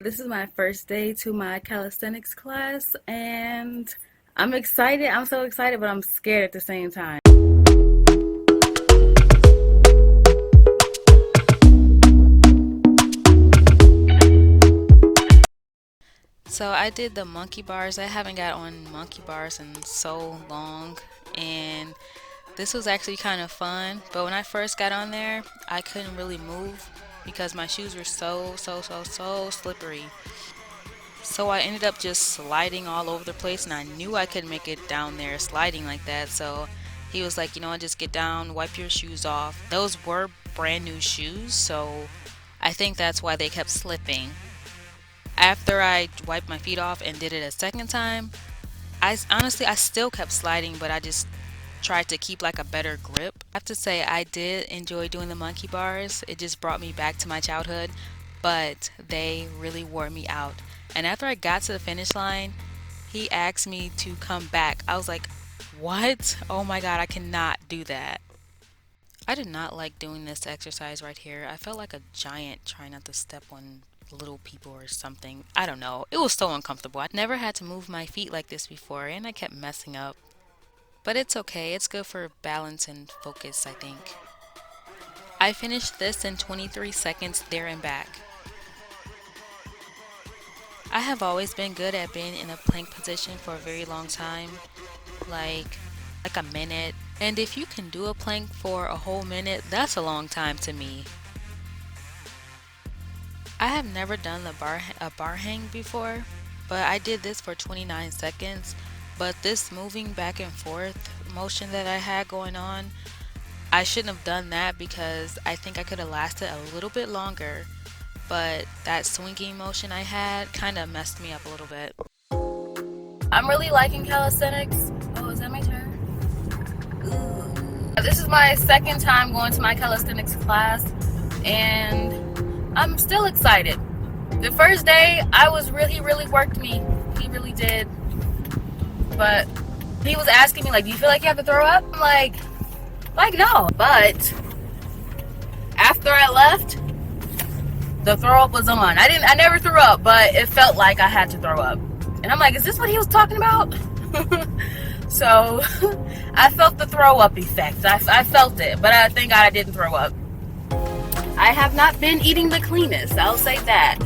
This is my first day to my calisthenics class, and I'm excited. I'm so excited, but I'm scared at the same time. So I did the monkey bars. I haven't got on monkey bars in so long, and this was actually kind of fun. But when I first got on there, I couldn't really move because my shoes were so slippery. So I ended up just sliding all over the place, and I knew I couldn't make it down there sliding like that. So he was like, just get down, wipe your shoes off. Those were brand new shoes, so I think that's why they kept slipping. After I wiped my feet off and did it a second time, I still kept sliding, but I just tried to keep like a better grip. I have to say I did enjoy doing the monkey bars. It just brought me back to my childhood, but they really wore me out. And after I got to the finish line, he asked me to come back. I was like, "What? Oh my god, I cannot do that." I did not like doing this exercise right here. I felt like a giant trying not to step on little people or something. I don't know. It was so uncomfortable. I never had to move my feet like this before, and I kept messing up. But it's okay. It's good for balance and focus, I think. I finished this in 23 seconds there and back. I have always been good at being in a plank position for a very long time, like like a minute. And if you can do a plank for a whole minute, that's a long time to me. I have never done a bar hang before, but I did this for 29 seconds. But this moving back and forth motion that I had going on, I shouldn't have done that because I think I could have lasted a little bit longer. But that swinging motion I had kind of messed me up a little bit. I'm really liking calisthenics. Oh, is that my turn? Ooh. This is my second time going to my calisthenics class, and I'm still excited. The first day, he really worked me. He really did. But he was asking me, like, do you feel like you have to throw up? I'm like no. But after I left, the throw up was on. I never threw up, but it felt like I had to throw up. And I'm like, is this what he was talking about? So I felt the throw up effect. I felt it, but I thank God I didn't throw up. I have not been eating the cleanest, I'll say that.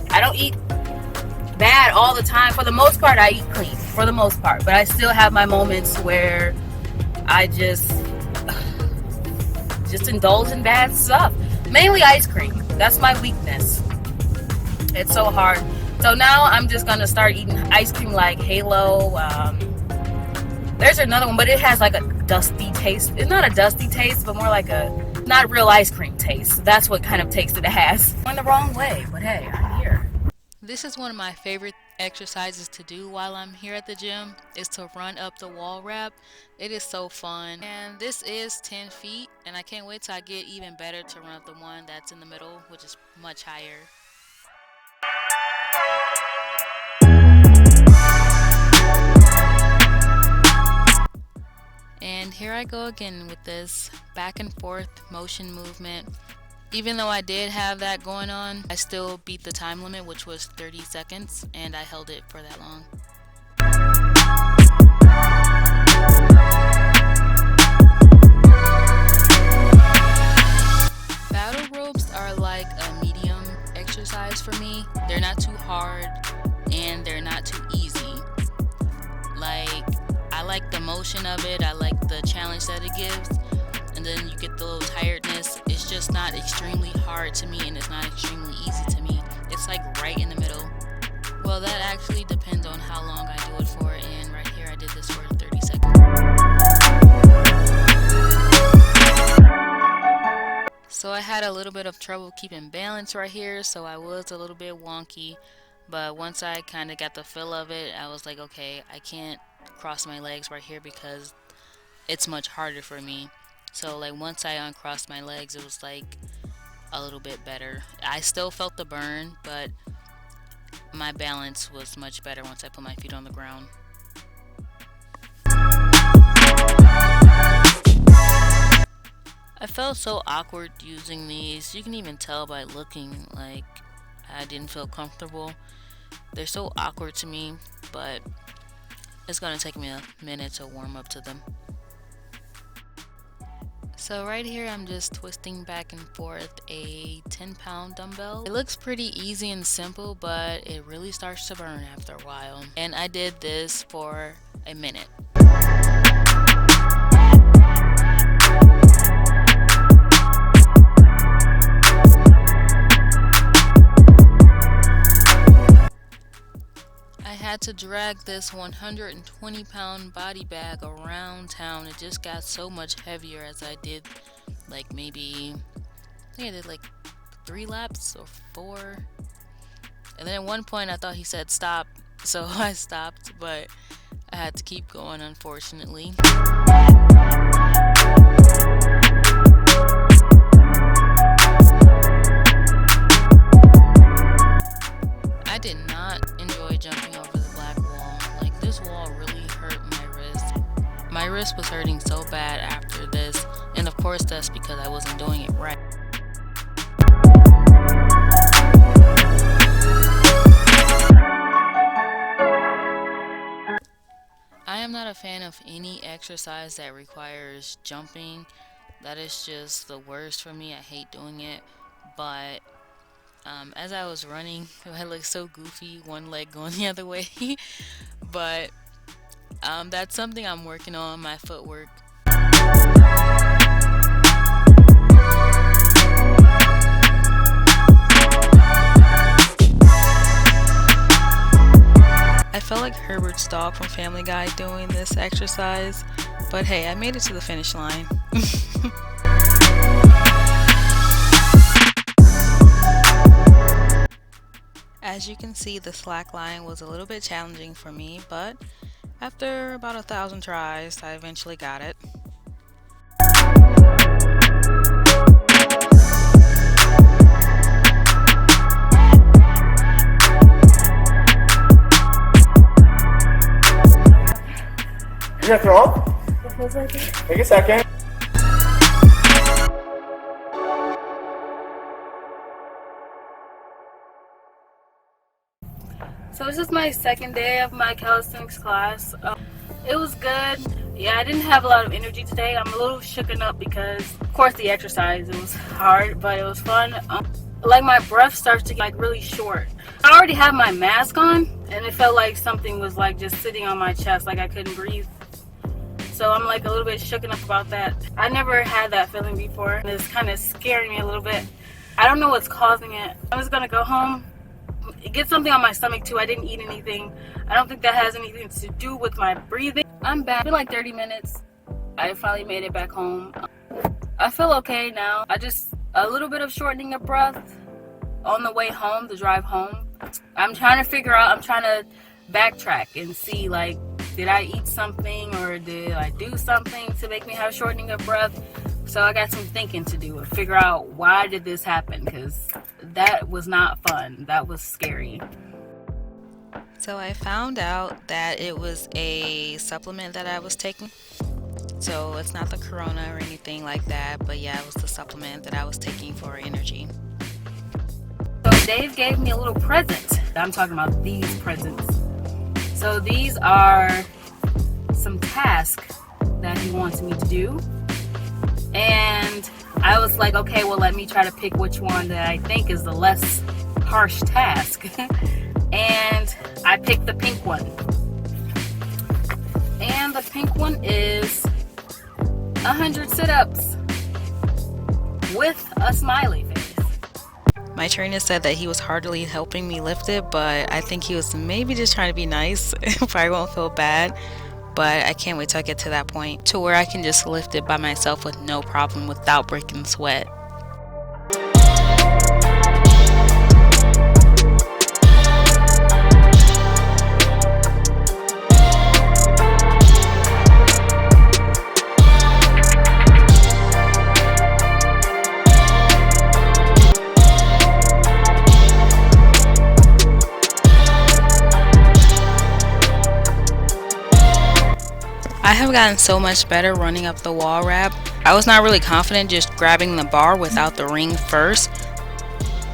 I don't eat bad all the time. For the most part, I eat clean, for the most part. But I still have my moments where I just indulge in bad stuff. Mainly ice cream. That's my weakness. It's so hard. So now I'm just gonna start eating ice cream like Halo. There's another one, but it has like a dusty taste. It's not a dusty taste, but more like a not real ice cream taste. That's what kind of taste it has. Went the wrong way, but hey, I'm here. This is one of my favorite exercises to do while I'm here at the gym is to run up the wall wrap. It is so fun. And this is 10 feet, and I can't wait till I get even better to run up the one that's in the middle, which is much higher. And here I go again with this back and forth motion movement. Even though I did have that going on, I still beat the time limit, which was 30 seconds, and I held it for that long. Battle ropes are like a medium exercise for me. They're not too hard and they're not too easy. Like, I like the motion of it, I like the challenge that it gives, and then you get the little tiredness. It's just not extremely hard to me and it's not extremely easy to me. It's like right in the middle. Well, that actually depends on how long I do it for, and right here I did this for 30 seconds. So I had a little bit of trouble keeping balance right here, so I was a little bit wonky. But once I kind of got the feel of it, I was like, okay, I can't cross my legs right here because it's much harder for me. So like once I uncrossed my legs, it was like a little bit better. I still felt the burn, but my balance was much better once I put my feet on the ground. I felt so awkward using these. You can even tell by looking, like I didn't feel comfortable. They're so awkward to me, but it's gonna take me a minute to warm up to them. So right here I'm just twisting back and forth a 10-pound dumbbell. It looks pretty easy and simple, but it really starts to burn after a while. And I did this for a minute. I had to drag this 120-pound body bag around town. It just got so much heavier as I did like maybe, I think I did like 3 laps or 4. And then at one point I thought he said stop, so I stopped, but I had to keep going, unfortunately. I did not enjoy jumping over the black wall. Like, this wall really hurt my wrist. My wrist was hurting so bad after this, and of course that's because I wasn't doing it right. I am not a fan of any exercise that requires jumping. That is just the worst for me. I hate doing it. But as I was running, I looked so goofy, one leg going the other way. But that's something I'm working on, my footwork. I felt like Herbert's dog from Family Guy doing this exercise, but hey, I made it to the finish line. As you can see, the slack line was a little bit challenging for me, but after about 1,000 tries, I eventually got it. You gonna throw up? Take a second. So this is my second day of my calisthenics class. It was good. Yeah, I didn't have a lot of energy today. I'm a little shooken up because, of course, the exercise, it was hard, but it was fun. Like, my breath starts to get like really short. I already have my mask on, and it felt like something was like just sitting on my chest, like I couldn't breathe. So I'm like a little bit shooken up about that. I never had that feeling before, and it's kind of scaring me a little bit. I don't know what's causing it. I'm just gonna go home, get something on my stomach too. I didn't eat anything. I don't think that has anything to do with my breathing. I'm back. It's been like 30 minutes. I finally made it back home. I feel okay now. A little bit of shortening of breath on the way home, the drive home. I'm trying to backtrack and see, like, did I eat something or did I do something to make me have shortening of breath? So I got some thinking to do and figure out why did this happen, because that was not fun. That was scary. So I found out that it was a supplement that I was taking. So it's not the Corona or anything like that, but yeah, it was the supplement that I was taking for energy. So Dave gave me a little present. I'm talking about these presents. So these are some tasks that he wants me to do. And I was like, okay, well, let me try to pick which one that I think is the less harsh task. And I picked the pink one. And the pink one is 100 sit-ups with a smiley face. My trainer said that he was hardly helping me lift it, but I think he was maybe just trying to be nice. Probably won't feel bad, but I can't wait till I get to that point to where I can just lift it by myself with no problem without breaking sweat. I have gotten so much better running up the wall wrap. I was not really confident just grabbing the bar without the ring first,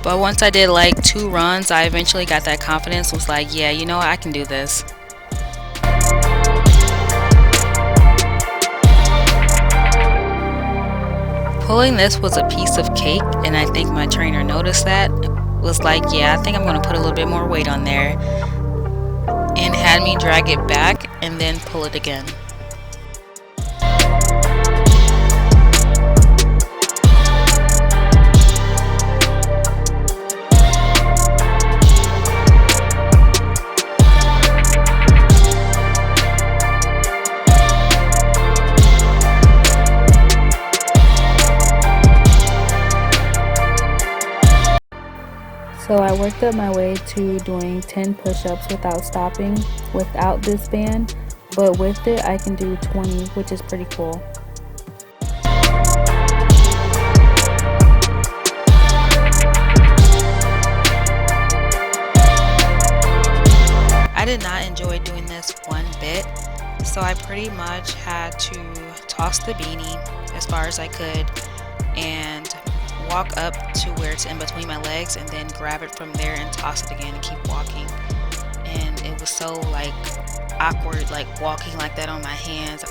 But once I did like 2 runs, I eventually got that confidence, was like, yeah, you know what, I can do this. Pulling this was a piece of cake, and I think my trainer noticed that. Was like, yeah, I think I'm going to put a little bit more weight on there, and had me drag it back and then pull it again. So I worked up my way to doing 10 push-ups without stopping, without this band, but with it I can do 20, which is pretty cool. I did not enjoy doing this one bit, so I pretty much had to toss the beanie as far as I could and walk up to where it's in between my legs and then grab it from there and toss it again and keep walking. And it was so like awkward, like walking like that on my hands.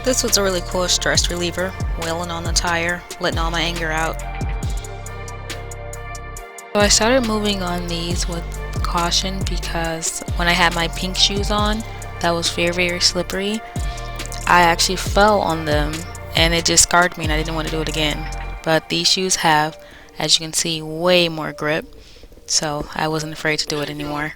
This was a really cool stress reliever, wailing on the tire, letting all my anger out. So I started moving on these with caution because when I had my pink shoes on, that was very slippery, I actually fell on them and it just scarred me and I didn't want to do it again. But these shoes have, as you can see, way more grip, so I wasn't afraid to do it anymore.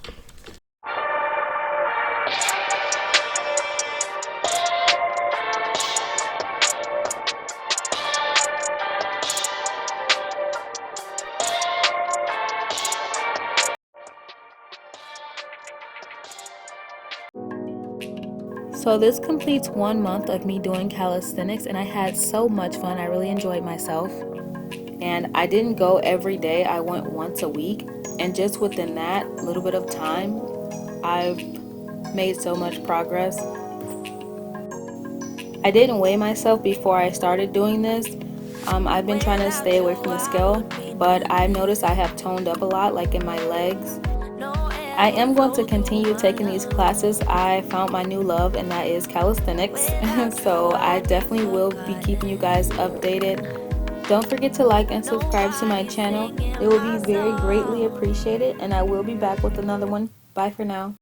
So this completes 1 month of me doing calisthenics, and I had so much fun. I really enjoyed myself. And I didn't go every day, I went once a week. And just within that little bit of time, I've made so much progress. I didn't weigh myself before I started doing this. I've been trying to stay away from the scale, but I've noticed I have toned up a lot, like in my legs. I am going to continue taking these classes. I found my new love, and that is calisthenics. So I definitely will be keeping you guys updated. Don't forget to like and subscribe to my channel. It will be very greatly appreciated, and I will be back with another one. Bye for now.